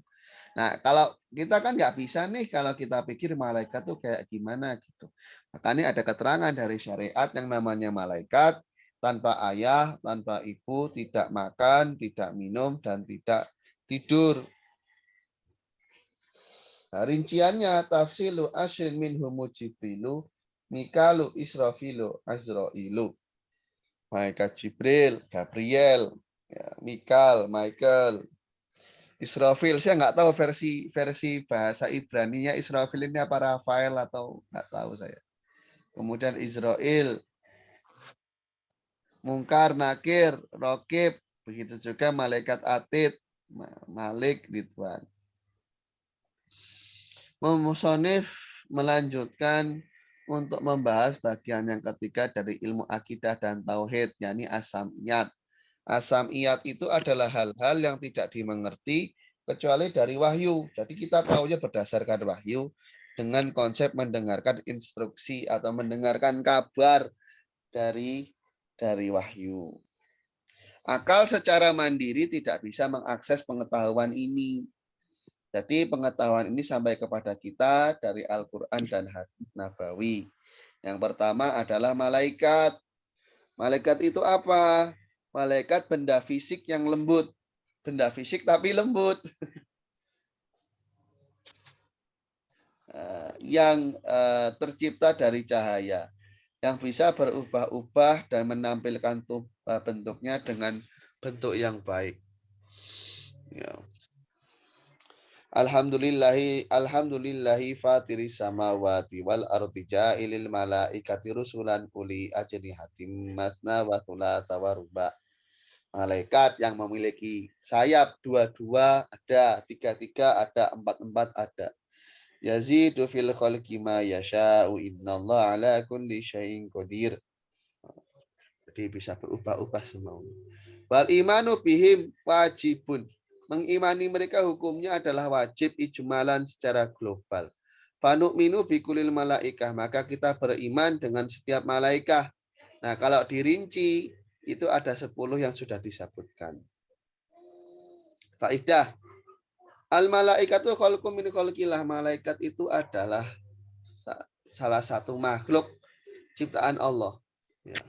Nah, kalau kita kan nggak bisa nih kalau kita pikir malaikat tuh kayak gimana gitu. Makanya ada keterangan dari syariat yang namanya malaikat tanpa ayah, tanpa ibu, tidak makan, tidak minum, dan tidak tidur. Nah, rinciannya tafsilu asyrin minhumu jibrilu, mikalu israfilu azrailu. Malaikat Jibril, Gabriel, ya, Mikal, Michael, Israfil. Saya nggak tahu versi versi bahasa Ibrani-nya Israfil ini apa Rafael atau nggak tahu saya. Kemudian Israel, Mungkar, Nakir, Rokib, begitu juga malaikat Atid, Malik, Ridwan. Musonif melanjutkan untuk membahas bagian yang ketiga dari ilmu akidah dan tauhid, yakni asamiyat. Asamiyat itu adalah hal-hal yang tidak dimengerti kecuali dari wahyu. Jadi kita tahunya berdasarkan wahyu dengan konsep mendengarkan instruksi atau mendengarkan kabar dari wahyu. Akal secara mandiri tidak bisa mengakses pengetahuan ini. Jadi pengetahuan ini sampai kepada kita dari Al-Quran dan hadis Nabawi. Yang pertama adalah malaikat. Malaikat itu apa? Malaikat benda fisik yang lembut. Benda fisik tapi lembut. Yang tercipta dari cahaya. Yang bisa berubah-ubah dan menampilkan bentuknya dengan bentuk yang baik. Ya. Alhamdulillahi fatiri samawati wal ardi ja'ilil malaikati rusulan uli ajnihatim masna wa thulatha wa ruba. Malaikat yang memiliki sayap dua-dua ada, tiga-tiga ada, empat-empat ada. Yazidu fil khalqi ma yasha'u innallaha ala kulli syai'in qadir. Jadi bisa berubah-ubah semaunya. Wal imanu bihim wajibun. Mengimani mereka hukumnya adalah wajib ijmalan secara global. Fanu'minu bikulil malaikah. Maka kita beriman dengan setiap malaikah. Nah, kalau dirinci, itu ada 10 yang sudah disebutkan. Faidah. Al-malaikatu khalqum min khalqillah. Malaikat itu adalah salah satu makhluk ciptaan Allah. Ya.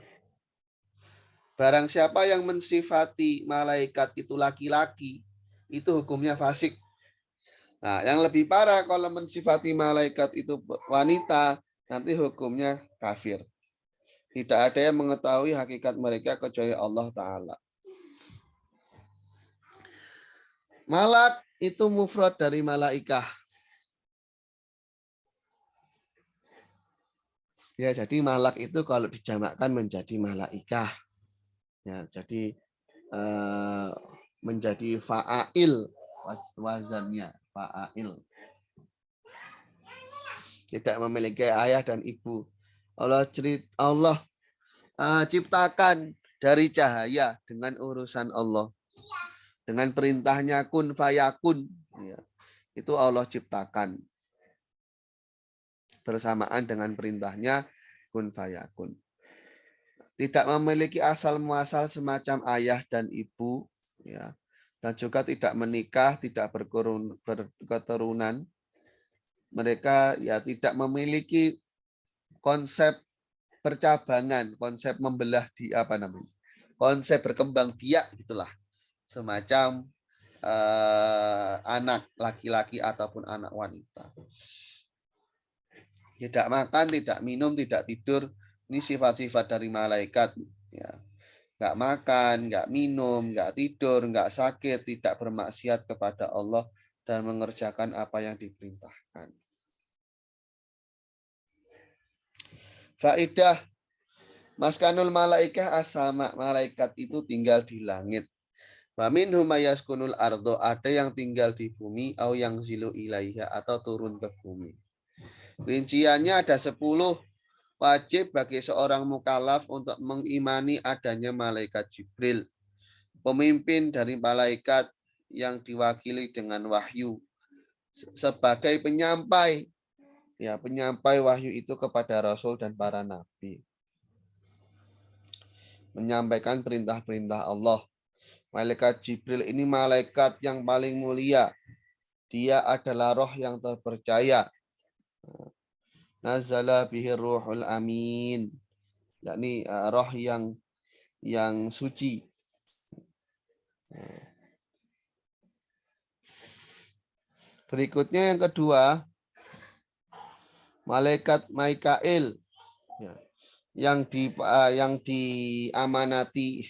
Barang siapa yang mensifati malaikat itu laki-laki, itu hukumnya fasik. Nah, yang lebih parah kalau mensifati malaikat itu wanita, nanti hukumnya kafir. Tidak ada yang mengetahui hakikat mereka kecuali Allah Ta'ala. Malak itu mufrad dari malaikah. Ya, jadi malak itu kalau dijamakkan menjadi malaikah. Ya, jadi menjadi fa'ail wazannya, fa'ail. Tidak memiliki ayah dan ibu. Allah ciptakan dari cahaya dengan urusan Allah. Dengan perintahnya kun fayakun. Ya, itu Allah ciptakan. Bersamaan dengan perintahnya kun fayakun. Tidak memiliki asal muasal semacam ayah dan ibu. Ya, dan juga tidak menikah, tidak berketurunan. Mereka ya tidak memiliki konsep percabangan, konsep membelah di konsep berkembang biak gitulah, semacam anak laki-laki ataupun anak wanita. Tidak makan, tidak minum, tidak tidur, ini sifat-sifat dari malaikat. Ya. Nggak makan, nggak minum, nggak tidur, nggak sakit, tidak bermaksiat kepada Allah dan mengerjakan apa yang diperintahkan. Faidah. Maskanul malaikah asama, malaikat itu tinggal di langit. Wa minhum mayaskunul ardo, ada yang tinggal di bumi, au yang zilu ilaiha, atau turun ke bumi. Rinciannya ada 10. Wajib bagi seorang mukallaf untuk mengimani adanya malaikat Jibril, pemimpin dari malaikat yang diwakili dengan wahyu sebagai penyampai. Ya, penyampai wahyu itu kepada Rasul dan para nabi. Menyampaikan perintah-perintah Allah. Malaikat Jibril ini malaikat yang paling mulia. Dia adalah roh yang terpercaya. Nazala bihi ruhul amin. Yakni roh yang suci. Berikutnya yang kedua, malaikat Mikail. Yang diamanati,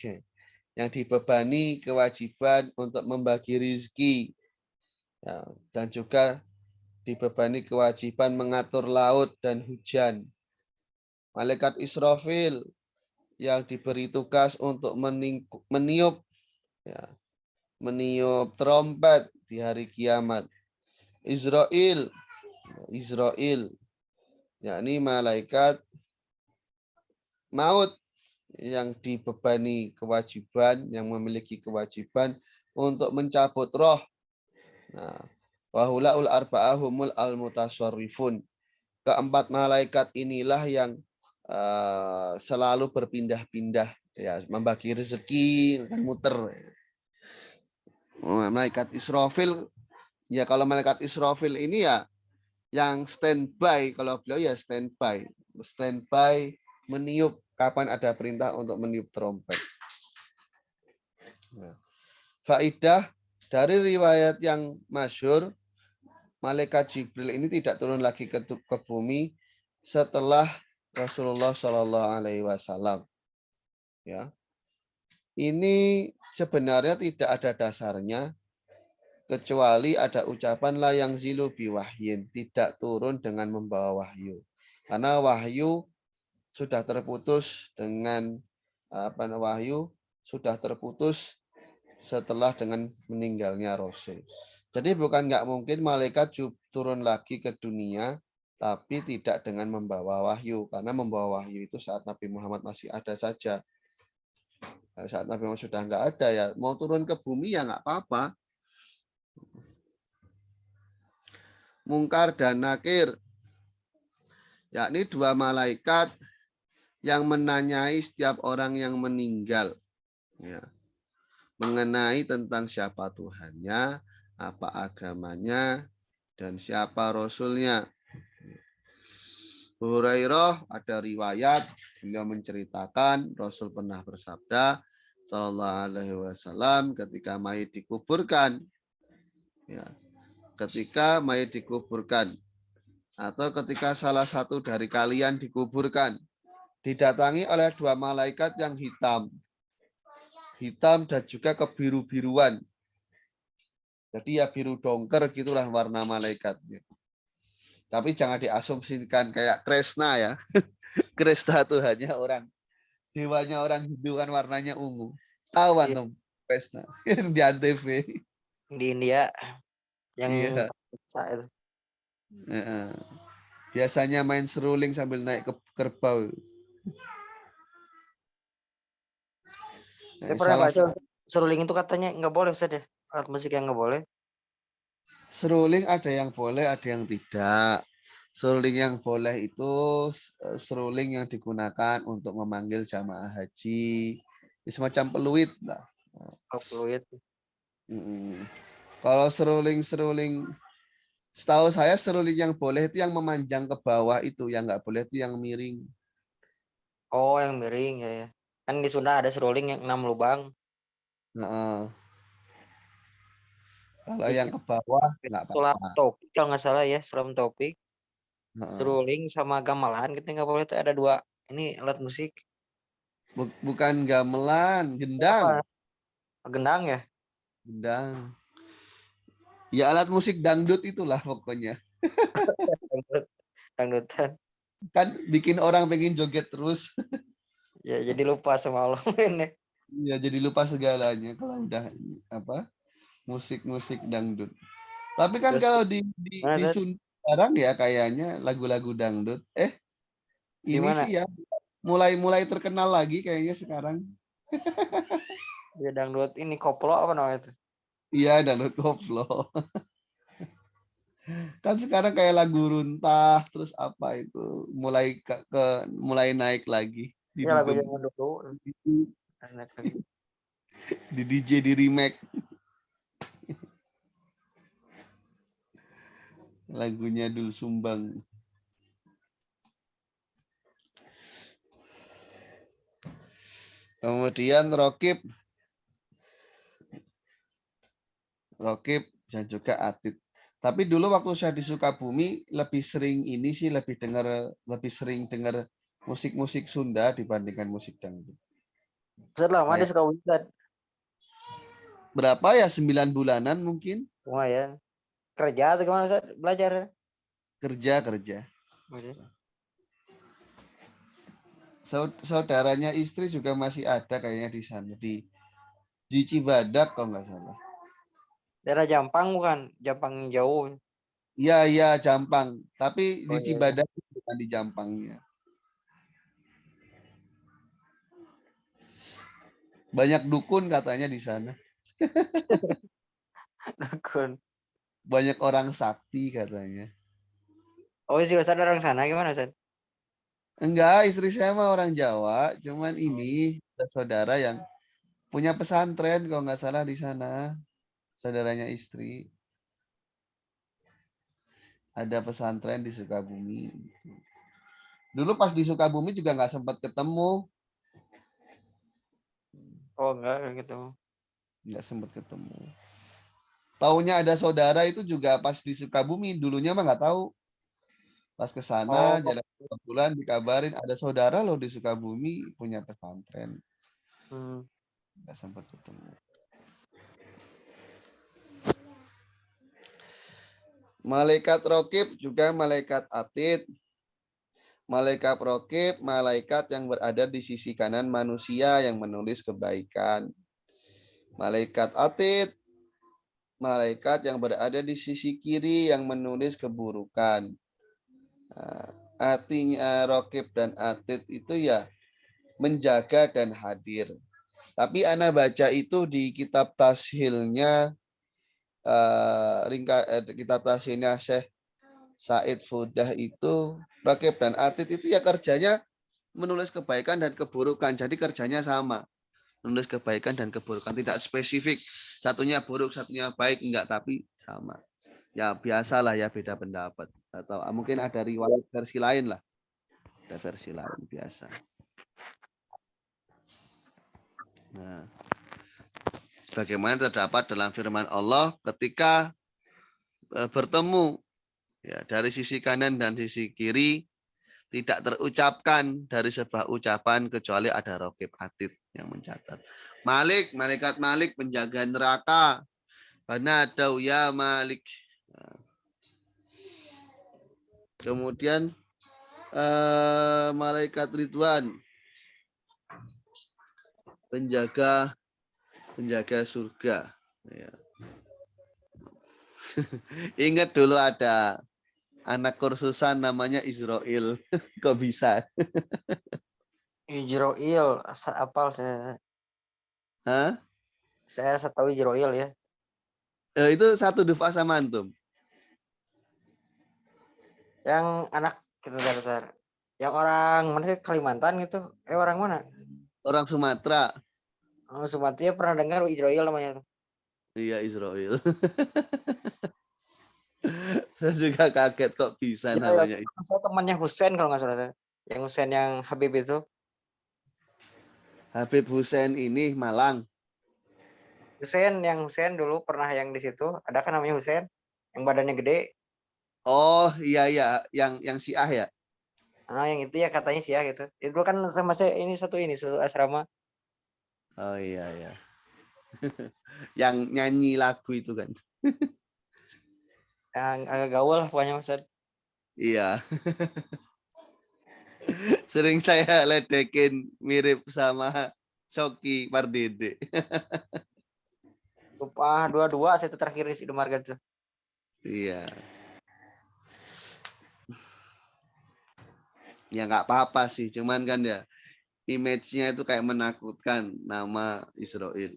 yang dibebani kewajiban untuk membagi rizki, ya, dan juga dibebani kewajiban mengatur laut dan hujan. Malaikat Israfil yang diberi tugas untuk meniup trompet di hari kiamat. Israel, yakni malaikat maut yang dibebani kewajiban, yang memiliki kewajiban untuk mencabut roh. Nah, wahulaul arba'ahumul al-mutaswarrifun. Keempat malaikat inilah yang selalu berpindah-pindah, ya, membagi rezeki, kan muter. Malaikat Israfil, ya kalau malaikat Israfil ini ya yang standby, kalau beliau ya standby meniup kapan ada perintah untuk meniup trompet. Faidah dari riwayat yang masyhur, malaikat Jibril ini tidak turun lagi ke bumi setelah Rasulullah Shallallahu Alaihi Wasallam. Ya, ini sebenarnya tidak ada dasarnya kecuali ada ucapan la yang zilu biwahyin, tidak turun dengan membawa wahyu, karena wahyu sudah terputus dengan wahyu sudah terputus setelah dengan meninggalnya Rasul. Jadi bukan nggak mungkin malaikat turun lagi ke dunia, tapi tidak dengan membawa wahyu. Karena membawa wahyu itu saat Nabi Muhammad masih ada saja. Nah, saat Nabi Muhammad sudah nggak ada ya, mau turun ke bumi ya nggak apa-apa. Mungkar dan Nakir, yakni dua malaikat yang menanyai setiap orang yang meninggal. Ya. Mengenai tentang siapa Tuhannya, apa agamanya, dan siapa Rasulnya. Hurairah ada riwayat beliau menceritakan Rasul pernah bersabda Shallallahu Alaihi Wasallam ketika mayit dikuburkan, ya, ketika mayit dikuburkan atau ketika salah satu dari kalian dikuburkan, didatangi oleh dua malaikat yang hitam dan juga kebiru-biruan. Jadi ya biru dongker gitulah warna malaikatnya. Tapi jangan diasumsikan kayak Kresna ya. Kresna Tuhannya orang. Dewanya orang Hindu kan warnanya ungu. Tahu Iya, antum Kresna di Antv. di India yang Iya. itu. Biasanya main seruling sambil naik ke kerbau. Saya Nah, pernah salah baca seruling itu katanya nggak boleh Ustaz ya. Alat musik yang nggak boleh. seruling ada yang boleh, ada yang tidak. Seruling yang boleh itu seruling yang digunakan untuk memanggil jamaah haji. Semacam peluit lah. Oh, fluid. Kalau seruling-seruling, setahu saya seruling yang boleh itu yang memanjang ke bawah itu, yang nggak boleh itu yang miring. Oh, yang miring ya, ya. Kan di Sunda ada seruling yang 6 lubang. Nah, kalau Di yang ke bawah nggak Sulam apa-apa. topik kalau nggak salah ya, sulam topik, Nah, seruling sama gamelan kita nggak boleh tuh ada dua ini alat musik. bukan gamelan, gendang, Apa? Gendang ya? gendang. Ya alat musik dangdut itulah pokoknya. Dangdut, dangdutan. Kan bikin orang pengen joget terus. Ya jadi lupa sama Allah ini. Ya jadi lupa segalanya kalau udah apa musik-musik dangdut. Tapi kan Terus kalau mana di Tad? Sunda sekarang ya kayaknya lagu-lagu dangdut. Di Ini mana? sih ya mulai terkenal lagi kayaknya sekarang. Ya dangdut ini koplo apa namanya itu? Iya dangdut koplo. Kan sekarang kayak lagu runtah terus apa itu mulai naik lagi Ya lagu didugem zaman dulu. Enak lagi. di DJ di remake lagunya Dul Sumbang. Kemudian Rokib dan juga Atit. Tapi dulu waktu saya di Sukabumi lebih sering dengar musik-musik Sunda dibandingkan musik dangdut. Ustaz lama di Kayak Sukabumi Ustaz. berapa ya 9 bulanan mungkin Lumayan. Kerja atau gimana Ustaz? Belajar. kerja. Masih. Saudaranya istri juga masih ada kayaknya di sana di Cibadak kalau nggak salah. Daerah Jampang bukan? Jampang jauh. Iya Jampang, tapi di Oh iya. Cibadak bukan di Jampangnya. Banyak dukun katanya di sana. Dukun. Banyak orang sakti katanya. Oh sih Ustaz orang sana gimana Ustaz? Enggak, istri saya mah orang Jawa, cuman Oh, ini ada saudara yang punya pesantren kalau nggak salah di sana. Saudaranya istri ada pesantren di Sukabumi. Dulu pas di Sukabumi juga nggak sempat ketemu, oh enggak gitu. nggak sempat ketemu. Taunya ada saudara itu juga pas di Sukabumi, dulunya mah nggak tahu. Pas ke sana Oh. jalan bulan dikabarin ada saudara loh di Sukabumi punya pesantren, Hmm. nggak sempat ketemu. Malaikat Rokib juga malaikat Atid. Malaikat Rokib, malaikat yang berada di sisi kanan manusia yang menulis kebaikan. Malaikat Atid, malaikat yang berada di sisi kiri yang menulis keburukan. Artinya raqib dan atid itu ya menjaga dan hadir. Tapi ana baca itu di kitab tashilnya kitab tashilnya Syekh Said Fudah itu raqib dan atid itu ya kerjanya menulis kebaikan dan keburukan. Jadi kerjanya sama. Menulis kebaikan dan keburukan, tidak spesifik. Satunya buruk, satunya baik, enggak, tapi sama. Ya biasalah ya, beda pendapat. Atau mungkin ada riwayat versi lain lah. Ada versi lain biasa. Nah, bagaimana terdapat dalam firman Allah ketika bertemu ya, dari sisi kanan dan sisi kiri tidak terucapkan dari sebuah ucapan kecuali ada raqib atid yang mencatat. Malik, malaikat Malik penjaga neraka. Banadau ya Malik. Kemudian malaikat Ridwan penjaga surga. Ya. Ingat dulu ada anak kursusan namanya Israel. Kok bisa? Ijroil, apal saya. Hah? Saya tahu Ijroil ya. Itu satu dufa sama antum. Yang anak kita dasar. Yang orang mana sih, Kalimantan gitu? Orang mana? Orang Sumatera. Oh, Sumatera pernah dengar Ijroil namanya tuh. Iya, Israel. Saya juga kaget kok bisa namanya. Saya temannya Husen kalau nggak salah. Yang Husen yang Habib itu. Habib Hussein ini Malang. Husen dulu pernah yang di situ. Ada kan namanya Husen? Yang badannya gede. Oh iya iya, yang Syiah ya. Nah, yang itu ya katanya sih ya gitu. Itu kan sama saya satu asrama. Oh iya iya. Yang nyanyi lagu itu kan. Yang agak gaul lah pokoknya Ustaz. Iya. Sering saya ledekin mirip sama Coki Pardede. Lupa dua-dua saya terakhir di Sidomarga tuh. Iya. Ya nggak apa-apa sih, cuman kan ya image-nya itu kayak menakutkan nama Israel.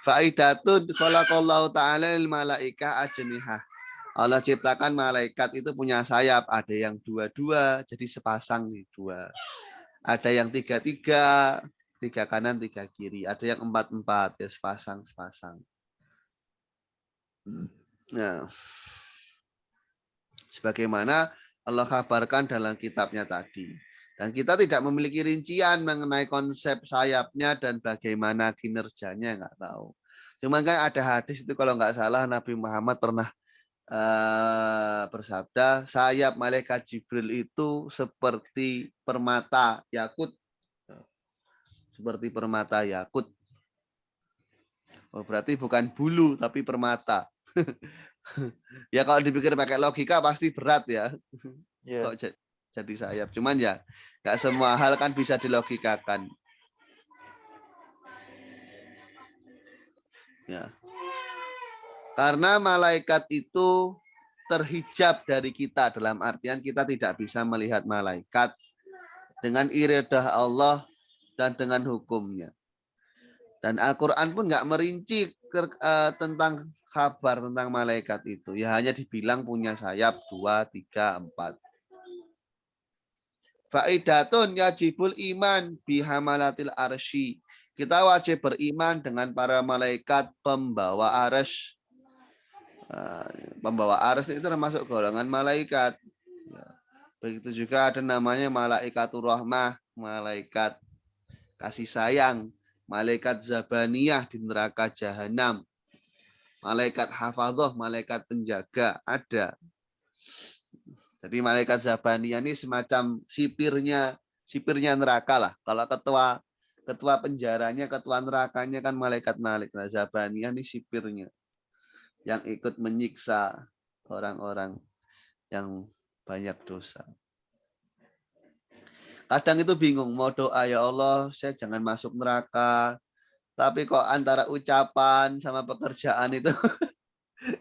Faidatun khalaqallahu ta'ala lil malaika ajnihah. Allah ciptakan malaikat itu punya sayap, ada yang dua-dua, jadi sepasang nih, dua. Ada yang tiga-tiga, tiga kanan, tiga kiri. Ada yang empat-empat, ya sepasang-sepasang. Nah, sebagaimana Allah kabarkan dalam kitabnya tadi. Dan kita tidak memiliki rincian mengenai konsep sayapnya dan bagaimana kinerjanya, nggak tahu. Cuma kan ada hadis itu kalau nggak salah Nabi Muhammad pernah bersabda, sayap malaikat Jibril itu seperti permata yakut. Seperti permata yakut. Oh, berarti bukan bulu tapi permata. Ya kalau dipikir pakai logika pasti berat ya. Yeah. Kok jadi sayap. Cuman ya nggak semua hal kan bisa dilogikakan. Ya. Karena malaikat itu terhijab dari kita, dalam artian kita tidak bisa melihat malaikat dengan iradah Allah dan dengan hukumnya. Dan Al-Quran pun nggak merinci tentang kabar tentang malaikat itu. Ya hanya dibilang punya sayap 2, 3, 4. Faidatun yajibul iman bihamalatil arsy. Kita wajib beriman dengan para malaikat pembawa arsy. Pembawa arsy itu termasuk golongan malaikat. Begitu juga ada namanya malaikatur rahmah, malaikat kasih sayang, malaikat zabaniyah di neraka jahanam, malaikat hafadzah, malaikat penjaga, ada. Jadi malaikat zabaniyah ini semacam sipirnya neraka lah. Kalau ketua penjaranya, ketua nerakanya kan malaikat Malik. Nah, zabaniyah ini sipirnya yang ikut menyiksa orang-orang yang banyak dosa. Kadang itu bingung, mau doa ya Allah, saya jangan masuk neraka, Tapi kok antara ucapan sama pekerjaan itu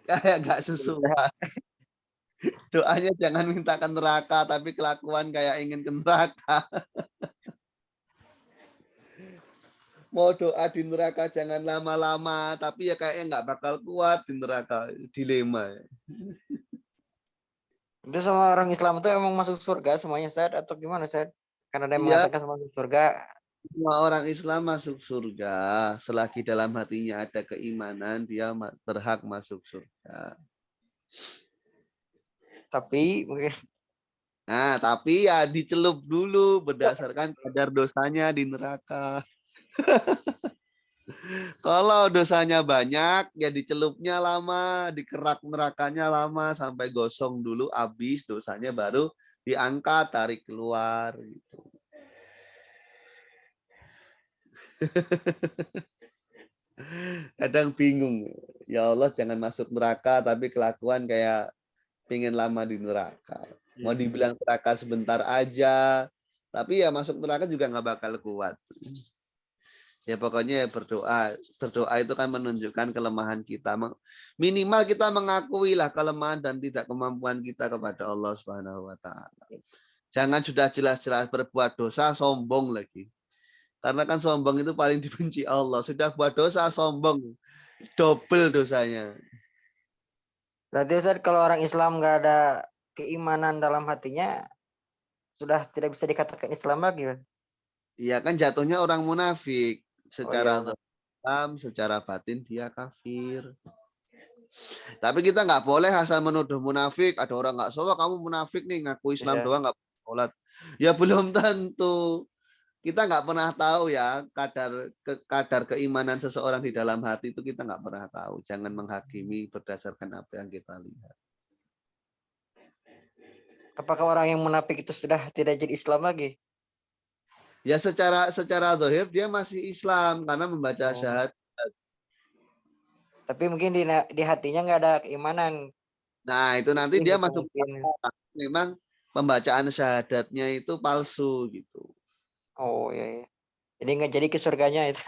kayak nggak sesuai. Doanya jangan minta ke neraka, tapi kelakuan kayak ingin ke neraka. Mau doa di neraka jangan lama-lama, tapi ya kayaknya nggak bakal kuat di neraka. Dilema. Itu sama orang Islam itu emang masuk surga semuanya, Ustaz, atau gimana, Ustaz? Karena ada yang Iya, mengatakan semua masuk surga, semua orang Islam masuk surga. Selagi dalam hatinya ada keimanan, dia berhak masuk surga. tapi mungkin Nah, tapi ya dicelup dulu berdasarkan kadar dosanya di neraka. Kalau dosanya banyak, ya dicelupnya lama, dikerak nerakanya lama, sampai gosong dulu, habis dosanya baru diangkat, tarik keluar. Gitu. Kadang bingung. Ya Allah, jangan masuk neraka, tapi kelakuan kayak pengen lama di neraka. Mau dibilang neraka sebentar aja, tapi ya masuk neraka juga nggak bakal kuat. Ya pokoknya ya berdoa. Berdoa itu kan menunjukkan kelemahan kita. Minimal kita mengakui lah kelemahan dan tidak kemampuan kita kepada Allah Subhanahu wa taala. Jangan sudah jelas-jelas berbuat dosa sombong lagi. Karena kan sombong itu paling dibenci Allah. Sudah buat dosa sombong, double dosanya. berarti, Ustaz, kalau orang Islam nggak ada keimanan dalam hatinya, sudah tidak bisa dikatakan Islam lagi, Ustaz. Iya kan jatuhnya orang munafik. Oh iya, Secara Islam, secara batin dia kafir. Tapi kita nggak boleh asal menuduh munafik. Ada orang nggak sholat, kamu munafik nih, ngaku Islam iya. doang nggak sholat. Ya belum tentu. Kita nggak pernah tahu ya kadar keimanan seseorang di dalam hati itu kita nggak pernah tahu. Jangan menghakimi berdasarkan apa yang kita lihat. Apakah orang yang munafik itu sudah tidak jadi Islam lagi? Ya secara zahir dia masih Islam karena membaca Oh. syahadat. Tapi mungkin di hatinya nggak ada keimanan. Nah itu nanti Mungkin dia gitu, masuk mungkin. memang pembacaan syahadatnya itu palsu gitu. Oh iya, iya. Jadi nggak jadi ke surganya itu.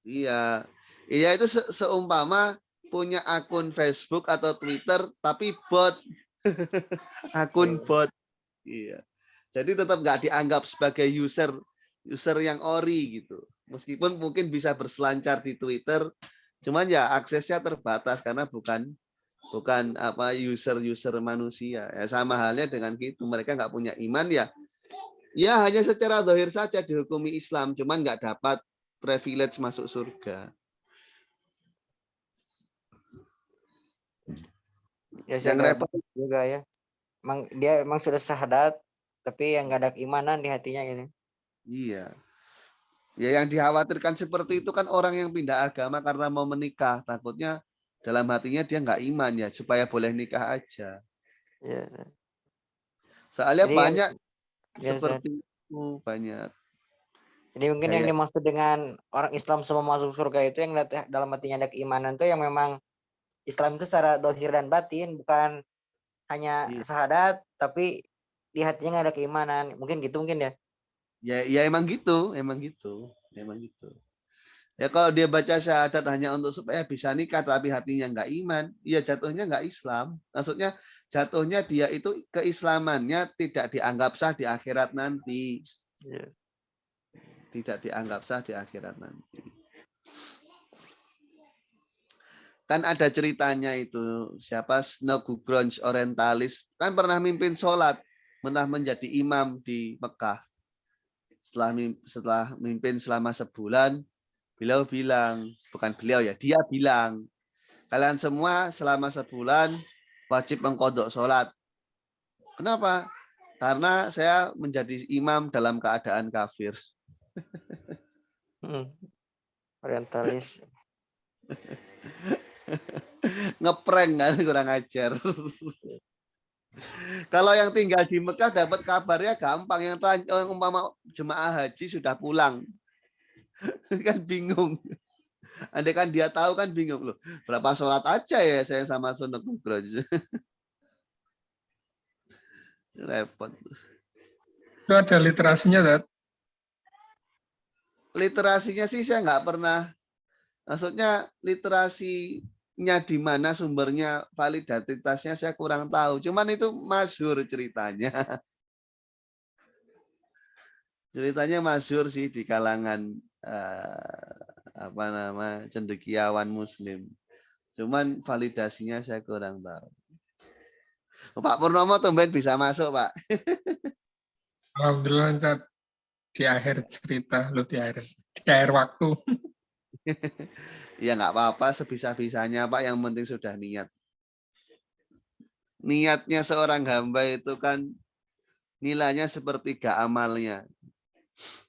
Iya, iya itu seumpama punya akun Facebook atau Twitter tapi bot, akun Iya. bot. Iya. Jadi tetap nggak dianggap sebagai user yang ori gitu. Meskipun mungkin bisa berselancar di Twitter, cuman ya aksesnya terbatas karena bukan apa user manusia. Ya sama halnya dengan gitu, mereka nggak punya iman ya. Ya hanya secara zahir saja dihukumi Islam, cuman nggak dapat privilege masuk surga. Ya saya Yang nggak repot juga ya. Dia emang sudah syahadat, tapi yang nggak ada keimanan di hatinya gitu. iya. Ya yang dikhawatirkan seperti itu kan orang yang pindah agama karena mau menikah, takutnya dalam hatinya dia nggak iman ya, supaya boleh nikah aja. Ya. Soalnya Jadi yang banyak biasa. seperti itu, banyak. Jadi mungkin yang Kayak dimaksud dengan orang Islam semua masuk surga itu yang dalam hatinya ada keimanan tuh yang memang Islam itu secara dohir dan batin, bukan hanya iya. syahadat tapi di hatinya nggak ada keimanan. Mungkin gitu mungkin ya. Ya emang gitu, emang gitu, emang gitu. Ya kalau dia baca syahadat hanya untuk supaya bisa nikah tapi hatinya nggak iman, ya jatuhnya nggak Islam. Maksudnya jatuhnya dia itu keislamannya tidak dianggap sah di akhirat nanti. Iya. Tidak dianggap sah di akhirat nanti. Kan ada ceritanya itu, siapa Snogugronch Orientalis, kan pernah mimpin sholat, pernah menjadi imam di Mekah. Setelah mimpin selama sebulan, beliau bilang, bukan beliau ya, dia bilang, kalian semua selama sebulan wajib mengkodok sholat. Kenapa? Karena saya menjadi imam dalam keadaan kafir. Orientalis. Ngeprank kan, kurang ajar. Kalau yang tinggal di Mekah dapat kabarnya gampang. Yang umpama jemaah haji sudah pulang. Kan bingung. Andai kan dia tahu kan bingung loh. Berapa sholat aja ya saya sama Sunnah Nugroh. Repot. Itu ada literasinya, Dad. literasinya sih saya nggak pernah. Maksudnya literasinya di mana sumbernya, validatitasnya saya kurang tahu. Cuman itu masyhur ceritanya. Ceritanya masyhur sih di kalangan apa nama cendekiawan Muslim. Cuman validasinya saya kurang tahu. Pak Purnomo tumben bisa masuk, Pak. Alhamdulillah Ustaz, di akhir cerita, lo di akhir waktu. Ya nggak apa-apa, sebisa-bisanya Pak. Yang penting sudah niat. Niatnya seorang hamba itu kan nilainya sepertiga amalnya.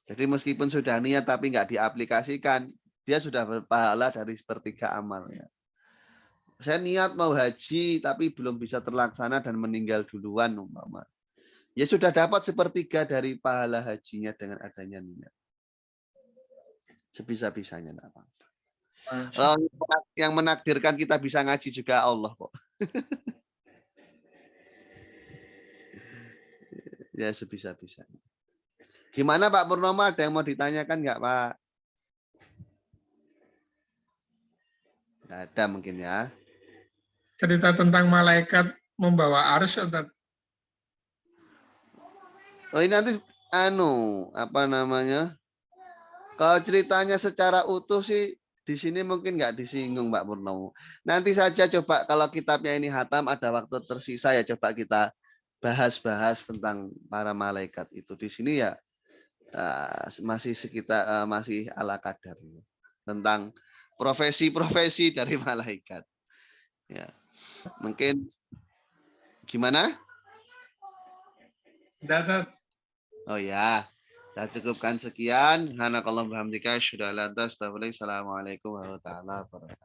Jadi meskipun sudah niat tapi nggak diaplikasikan, dia sudah berpahala dari sepertiga amalnya. Saya niat mau haji tapi belum bisa terlaksana dan meninggal duluan umpama. Ya sudah dapat sepertiga dari pahala hajinya dengan adanya niat. Sebisa-bisanya enggak apa-apa. Yang menakdirkan kita bisa ngaji juga Allah kok. Ya sebisa-bisanya. Gimana Pak Purnomo, ada yang mau ditanyakan nggak Pak? Nggak ada mungkin ya. Cerita tentang malaikat membawa arsy, Ustaz. Oh ini nanti apa namanya? Kalau ceritanya secara utuh sih di sini mungkin nggak disinggung Pak Purnomo. Nanti saja coba kalau kitabnya ini hatam ada waktu tersisa ya coba kita bahas-bahas tentang para malaikat itu. Di sini ya masih sekitar masih ala kadar tentang profesi-profesi dari malaikat. Ya. Mungkin gimana? Ustaz. Oh ya. Saya cukupkan sekian. Assalamualaikum warahmatullahi wabarakatuh.